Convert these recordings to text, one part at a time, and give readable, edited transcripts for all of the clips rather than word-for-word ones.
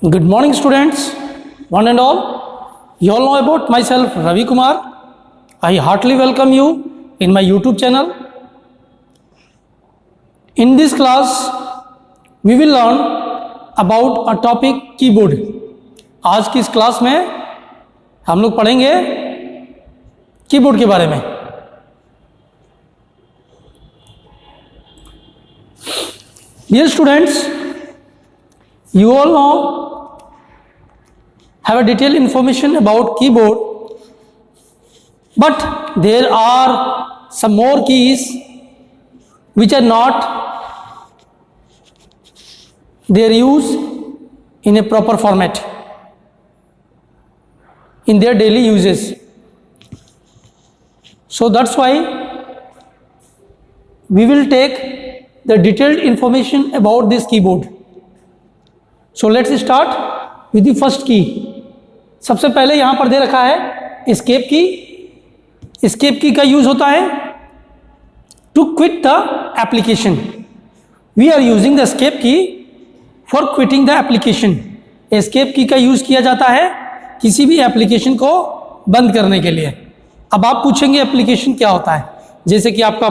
Good morning, students, one and all. You all know about myself, Ravi Kumar. I heartily welcome you in my YouTube channel. In this class, we will learn about a topic keyboard. आज की इस class में हम लोग पढ़ेंगे keyboard के बारे में. Dear students, you all know have a detailed information about keyboard, but there are some more keys which are not their use in a proper format in their daily uses. So that's why we will take the detailed information about this keyboard. So let's start with the first key. सबसे पहले यहाँ पर दे रखा है escape की. Escape key का use होता है to quit the application. We are using the escape key for quitting the application. Escape key का यूज किया जाता है किसी भी एप्लीकेशन को बंद करने के लिए. अब आप पूछेंगे एप्लीकेशन क्या होता है, जैसे कि आपका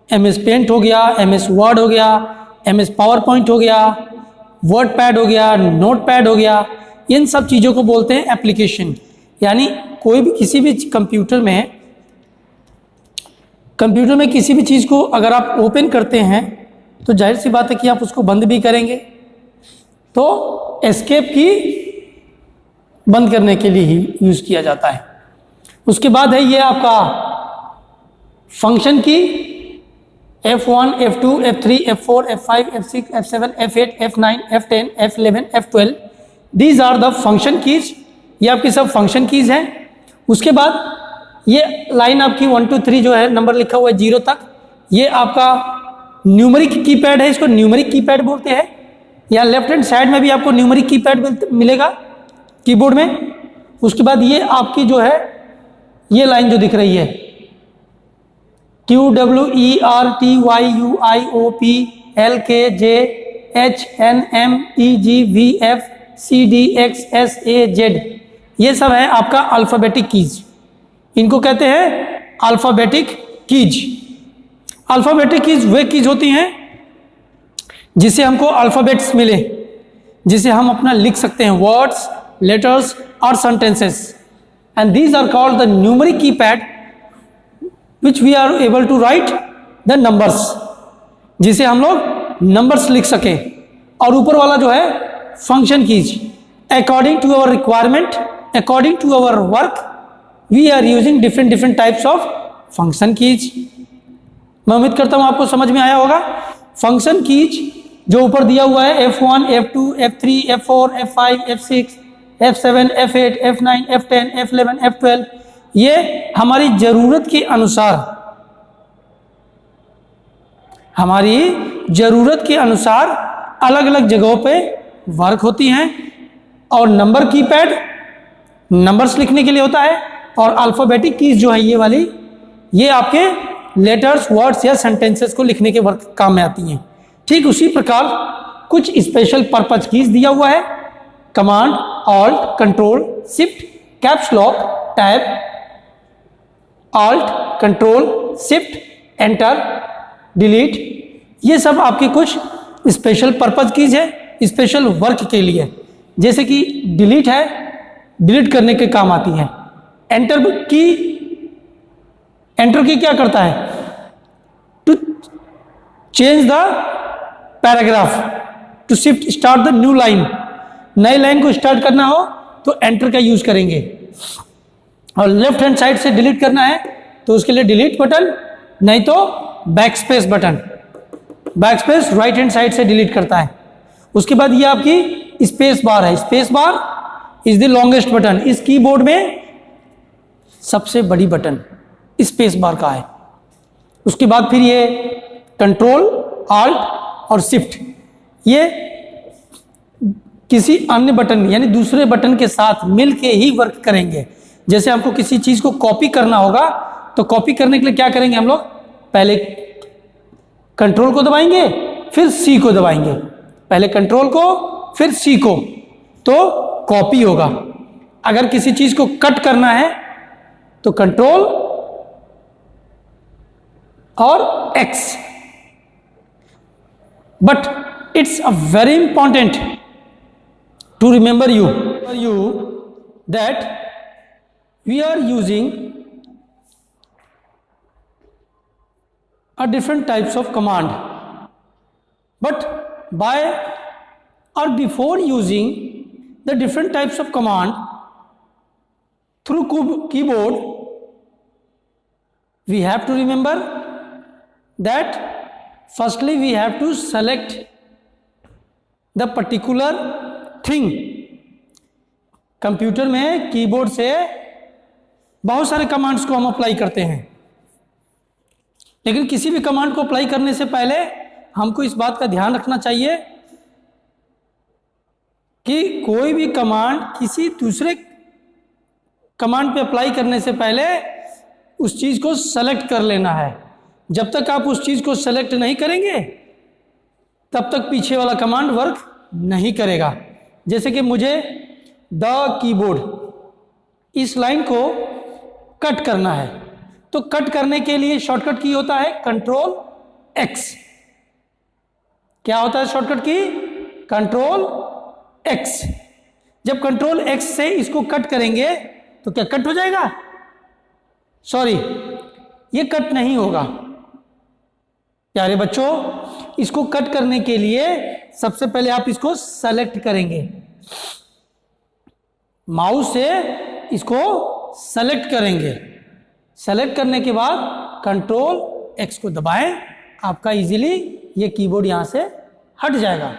MS पेंट हो गया, MS वर्ड हो गया, MS पावर पॉइंट हो गया, वर्ड पैड हो गया, नोट पैड हो गया. इन सब चीज़ों को बोलते हैं एप्लीकेशन. यानी कोई भी किसी भी कंप्यूटर में किसी भी चीज़ को अगर आप ओपन करते हैं तो जाहिर सी बात है कि आप उसको बंद भी करेंगे. तो एस्केप की बंद करने के लिए ही यूज़ किया जाता है. उसके बाद है ये आपका फंक्शन की. F1, F2, F3, F4, F5, F6, F7, F8, F9, F10, F11, F12. These are the function keys. ये आपकी सब फंक्शन कीज हैं. उसके बाद ये लाइन आपकी 1 2 3 जो है नंबर लिखा हुआ है 0 तक, ये आपका न्यूमेरिक कीपैड है. इसको न्यूमेरिक कीपैड बोलते हैं. यहाँ लेफ्ट हैंड साइड में भी आपको न्यूमेरिक कीपैड मिलेगा कीबोर्ड में. उसके बाद ये आपकी जो है ये लाइन जो दिख रही है QWERTYUIOPLKJHNMEGVFCDXSAZ. ये सब है आपका अल्फ़ाबेटिक कीज. इनको कहते हैं अल्फ़ाबेटिक कीज. अल्फ़ाबेटिक कीज वे कीज होती हैं जिससे हमको अल्फ़ाबेट्स मिले, जिसे हम अपना लिख सकते हैं वर्ड्स, लेटर्स और sentences. And these are called the numeric keypad which we are able to write the numbers, जिसे हम लोग नंबर्स लिख सकें. और ऊपर वाला जो है function keys. According to our requirement, according to our work, we are using different types of function keys. मैं उम्मीद करता हूं आपको समझ में आया होगा. फंक्शन कीज जो ऊपर दिया हुआ है F1, F2, F3, F4, F5, F6, F7, F8, F9, F10, F11, F12, ये हमारी ज़रूरत के अनुसार अलग अलग जगहों पे वर्क होती हैं. और नंबर कीपैड नंबर्स लिखने के लिए होता है, और अल्फ़ाबेटिक कीज जो है ये वाली, ये आपके लेटर्स, वर्ड्स या सेंटेंसेस को लिखने के वर्क काम में आती हैं. ठीक उसी प्रकार कुछ स्पेशल पर्पज कीज दिया हुआ है. Command, alt, control, shift, caps lock, tab, alt, control, shift, enter, delete. ये सब आपके कुछ स्पेशल पर्पज कीज है स्पेशल वर्क के लिए. जैसे कि डिलीट है, डिलीट करने के काम आती है. एंटर की क्या करता है? To change the paragraph, to shift start the new line. नई लाइन को स्टार्ट करना हो तो एंटर का यूज करेंगे. और लेफ्ट हैंड साइड से डिलीट करना है तो उसके लिए डिलीट बटन, नहीं तो backspace button. Backspace right hand side से डिलीट करता है. उसके बाद ये आपकी स्पेस बार है. Space bar is the longest button. इस कीबोर्ड में सबसे बड़ी बटन स्पेस बार का है. उसके बाद फिर ये कंट्रोल, ऑल्ट और शिफ्ट, ये किसी अन्य बटन यानी दूसरे बटन के साथ मिलके ही वर्क करेंगे. जैसे हमको किसी चीज़ को कॉपी करना होगा तो कॉपी करने के लिए क्या करेंगे हम लोग? पहले कंट्रोल को दबाएंगे, फिर सी को दबाएंगे. पहले कंट्रोल को फिर सी को, तो कॉपी होगा। अगर किसी चीज को कट करना है तो कंट्रोल और X. But it's a very important to remember you that we are using a different types of command, but by or before using the different types of command through keyboard, we have to remember that firstly we have to select the particular thing। Computer में keyboard से बहुत सारे commands को हम apply करते हैं, लेकिन किसी भी कमांड को अप्लाई करने से पहले हमको इस बात का ध्यान रखना चाहिए कि कोई भी कमांड किसी दूसरे कमांड पे अप्लाई करने से पहले उस चीज़ को सेलेक्ट कर लेना है। जब तक आप उस चीज़ को सेलेक्ट नहीं करेंगे तब तक पीछे वाला कमांड वर्क नहीं करेगा। जैसे कि मुझे द कीबोर्ड, इस लाइन को कट करना है, तो कट करने के लिए शॉर्टकट की होता है कंट्रोल एक्स। क्या होता है शॉर्टकट की? Control x. जब कंट्रोल एक्स से इसको कट करेंगे तो क्या कट हो जाएगा? सॉरी, ये कट नहीं होगा। प्यारे बच्चों, इसको कट करने के लिए सबसे पहले आप इसको सेलेक्ट करेंगे, माउस से इसको सेलेक्ट करेंगे। सेलेक्ट करने के बाद कंट्रोल एक्स को दबाएं, आपका इजीली ये कीबोर्ड यहां से हट जाएगा।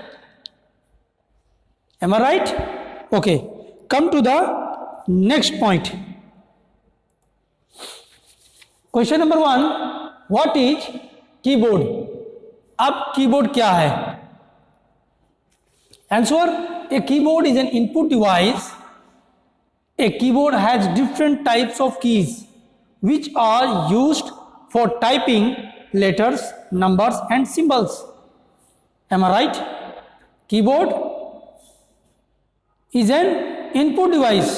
Am I right? Okay, come to the next point. Question number 1, what is keyboard? अब कीबोर्ड क्या है? Answer, a keyboard is an input device. A keyboard has different types of keys which are used for typing letters, numbers and symbols. Am I right? Keyboard is an input device.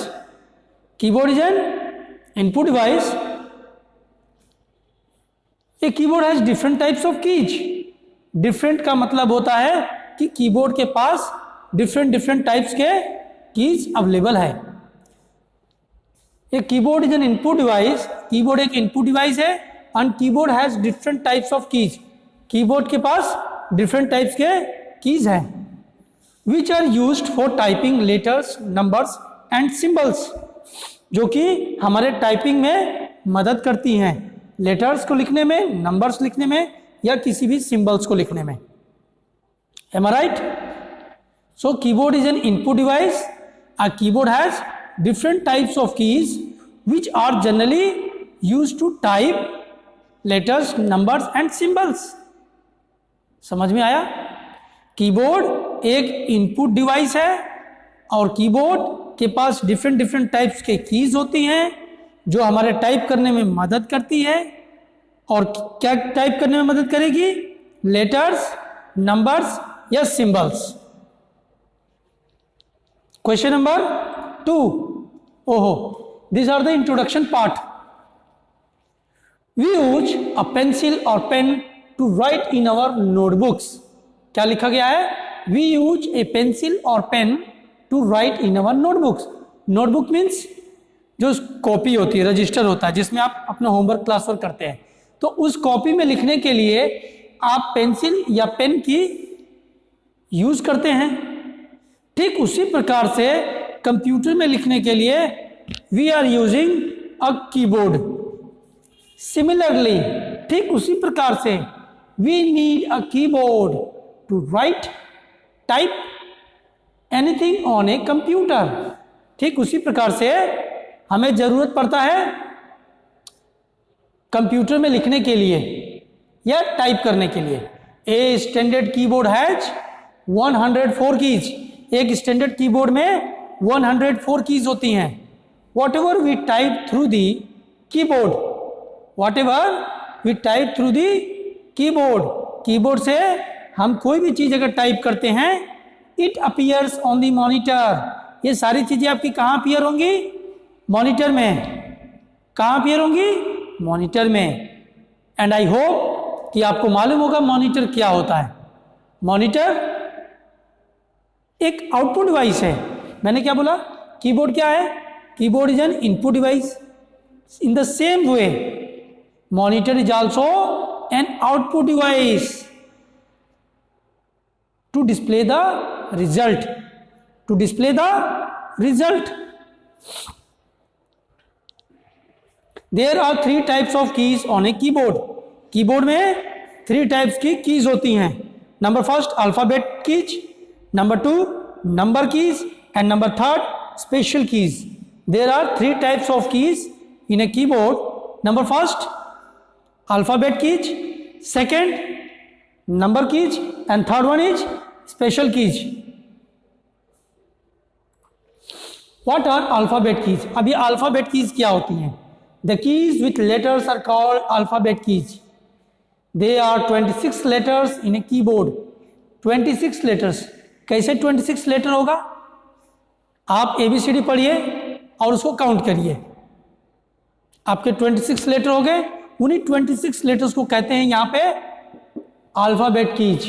Keyboard is an input device. A keyboard has different types of keys. Different का मतलब होता है कि keyboard के पास different types के keys available है। एक keyboard is an input device, keyboard एक इनपुट डिवाइस है, and keyboard has different types of keys. Keyboard के पास डिफरेंट टाइप्स के कीज हैं, which are used for typing letters, numbers and symbols, जो कि हमारे टाइपिंग में मदद करती हैं, लेटर्स को लिखने में, नंबर्स लिखने में या किसी भी सिंबल्स को लिखने में। Am I right? So keyboard is an input device, a keyboard has different types of keys which are generally used to type letters, numbers and symbols। समझ में आया? कीबोर्ड एक इनपुट डिवाइस है और कीबोर्ड के पास डिफरेंट टाइप्स के keys होती हैं जो हमारे टाइप करने में मदद करती है। और क्या टाइप करने में मदद करेगी? लेटर्स, नंबर्स या सिंबल्स। क्वेश्चन नंबर 2, ओहो, these are the introduction part. We use a pencil or pen to write in our notebooks. क्या लिखा गया है? We use a pencil or pen to write in our notebooks. Notebook means जो copy होती है, register होता है जिसमें आप अपना होमवर्क, क्लास वर्क करते हैं, तो उस कॉपी में लिखने के लिए आप पेंसिल या पेन की यूज करते हैं। ठीक उसी प्रकार से कंप्यूटर में लिखने के लिए we are using a keyboard. Similarly, ठीक उसी प्रकार से we need a keyboard to write, type anything on a computer. ठीक उसी प्रकार से हमें जरूरत पड़ता है कंप्यूटर में लिखने के लिए या टाइप करने के लिए। A standard keyboard has 104 keys. एक स्टैंडर्ड कीबोर्ड में 104 कीज होती हैं। Whatever we type through the keyboard, whatever we type through the keyboard, keyboard से हम कोई भी चीज अगर टाइप करते हैं, it appears on the monitor, ये सारी चीजें आपकी कहाँ अपीयर होंगी? मॉनिटर में। कहाँ अपीयर होंगी? मॉनिटर में। एंड आई होप कि आपको मालूम होगा मॉनिटर क्या होता है। मॉनिटर एक आउटपुट डिवाइस है। मैंने क्या बोला? कीबोर्ड क्या है? Keyboard is an input device. In the same way monitor is also an output device to display the result. To display the result. There are 3 types of keys on a keyboard. Keyboard में 3 types की keys होती हैं. Number first alphabet keys, number 2 number keys and number 3 special keys. There are 3 types of keys in a keyboard. Number first alphabet keys, second number keys and third one is special keys. What are alphabet keys? अब ये alphabet keys क्या होती हैं? The keys with letters are called alphabet keys. They are 26 letters in a keyboard. 26 letters. कैसे 26 letter होगा? आप ABCD पढ़िए और उसको काउंट करिए. आपके 26 लेटर हो गए. उन्हीं 26 लेटर्स को कहते हैं यहां पे alphabet keys.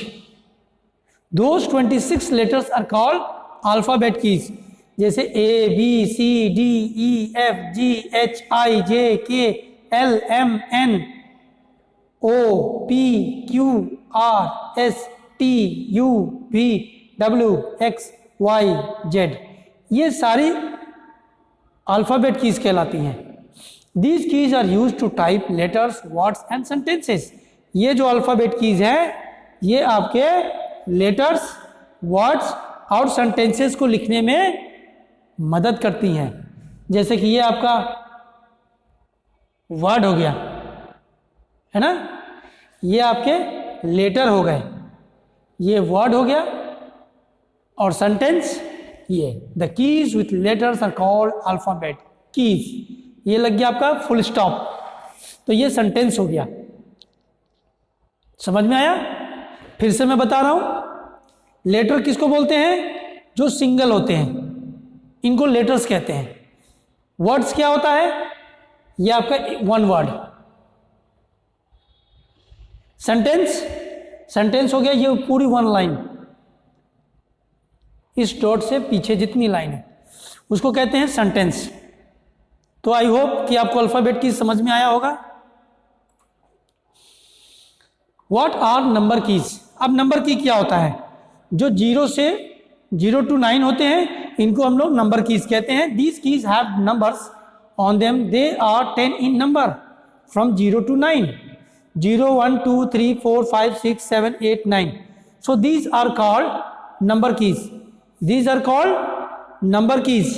Those 26 letters are called alphabet keys. जैसे A, B, C, D, E, F, G, H, I, J, K, L, M, N, O, P, Q, R, S, T, U, V, W, X, Y, Z. ये सारी alphabet keys कहलाती हैं. These keys are used to type letters, words and sentences. ये जो alphabet keys है ये आपके letters, words और सेंटेंसेस को लिखने में मदद करती हैं. जैसे कि ये आपका वर्ड हो गया है ना, ये आपके लेटर हो गए, ये वर्ड हो गया और सेंटेंस ये. The keys with letters are called alphabet keys. ये लग गया आपका फुल स्टॉप, तो ये सेंटेंस हो गया. समझ में आया? फिर से मैं बता रहा हूं. लेटर किसको बोलते हैं? जो सिंगल होते हैं, इनको लेटर्स कहते हैं. वर्ड्स क्या होता है? ये आपका वन वर्ड. सेंटेंस हो गया ये पूरी वन लाइन, इस डॉट से पीछे जितनी लाइन है उसको कहते हैं सेंटेंस. तो आई होप कि आपको अल्फाबेट की समझ में आया होगा. What are number keys? अब नंबर की क्या होता है? जो 0 से 0 to 9 होते हैं इनको हम लोग नंबर कीज कहते हैं. These keys have numbers on them. They are 10 in number from 0 to 9. 0, 1, 2, 3, 4, 5, 6, 7, 8, 9. So these are called number keys. These are called number keys.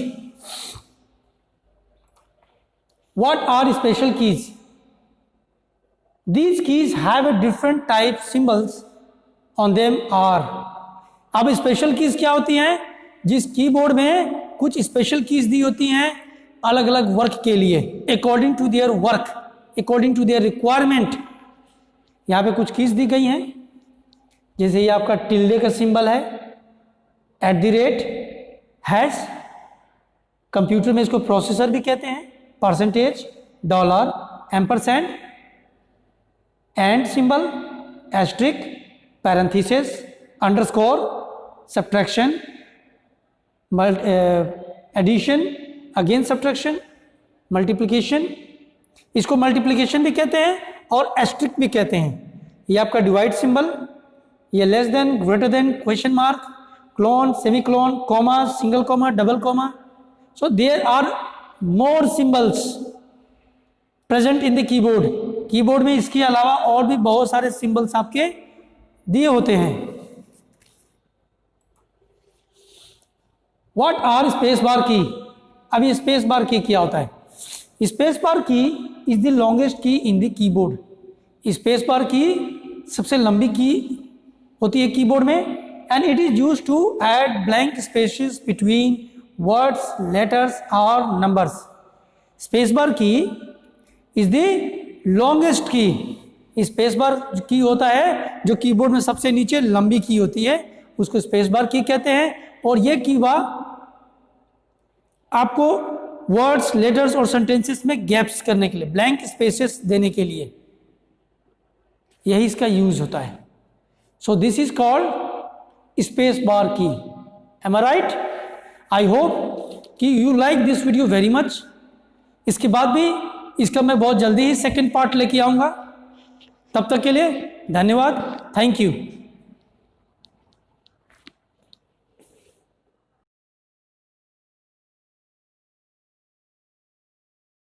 What are special keys? These keys have a different type symbols on them are. अब special keys क्या होती हैं? जिस keyboard में कुछ special keys दी होती हैं अलग अलग वर्क के लिए, according to their work, according to their requirement. यहां पे कुछ कीज दी गई हैं, जैसे ये आपका टिल्डे का सिंबल है, @ हैश, कंप्यूटर में इसको प्रोसेसर भी कहते हैं, percentage, dollar, ampersand, and symbol, asterisk, parenthesis, underscore, subtraction, addition, again subtraction, multiplication. इसको मल्टीप्लिकेशन भी कहते हैं और एस्ट्रिक भी कहते हैं. ये आपका डिवाइड सिंबल, ये less than, greater than, question mark, colon, semicolon, comma, single comma, double comma. So there are more symbols present in the keyboard. Keyboard में इसके अलावा और भी बहुत सारे सिंबल्स आपके दिए होते हैं. व्हाट आर स्पेस बार की? अब ये स्पेस बार की क्या होता है? Space bar key is the longest key in the keyboard. Space bar key सबसे लंबी की होती है कीबोर्ड में, and it is used to add blank spaces between words, letters और numbers. Space bar key is the longest key. Space bar key होता है जो keyboard में सबसे नीचे लंबी की होती है, उसको स्पेस बार की कहते हैं. और ये की बार आपको वर्ड्स, लेटर्स और सेंटेंसेस में गैप्स करने के लिए, ब्लैंक स्पेसेस देने के लिए यही इसका यूज होता है। So this is called space bar key. Am I right? I hope कि you like this video very much. इसके बाद भी इसका मैं बहुत जल्दी ही सेकंड पार्ट लेके आऊंगा। तब तक के लिए धन्यवाद। Thank you.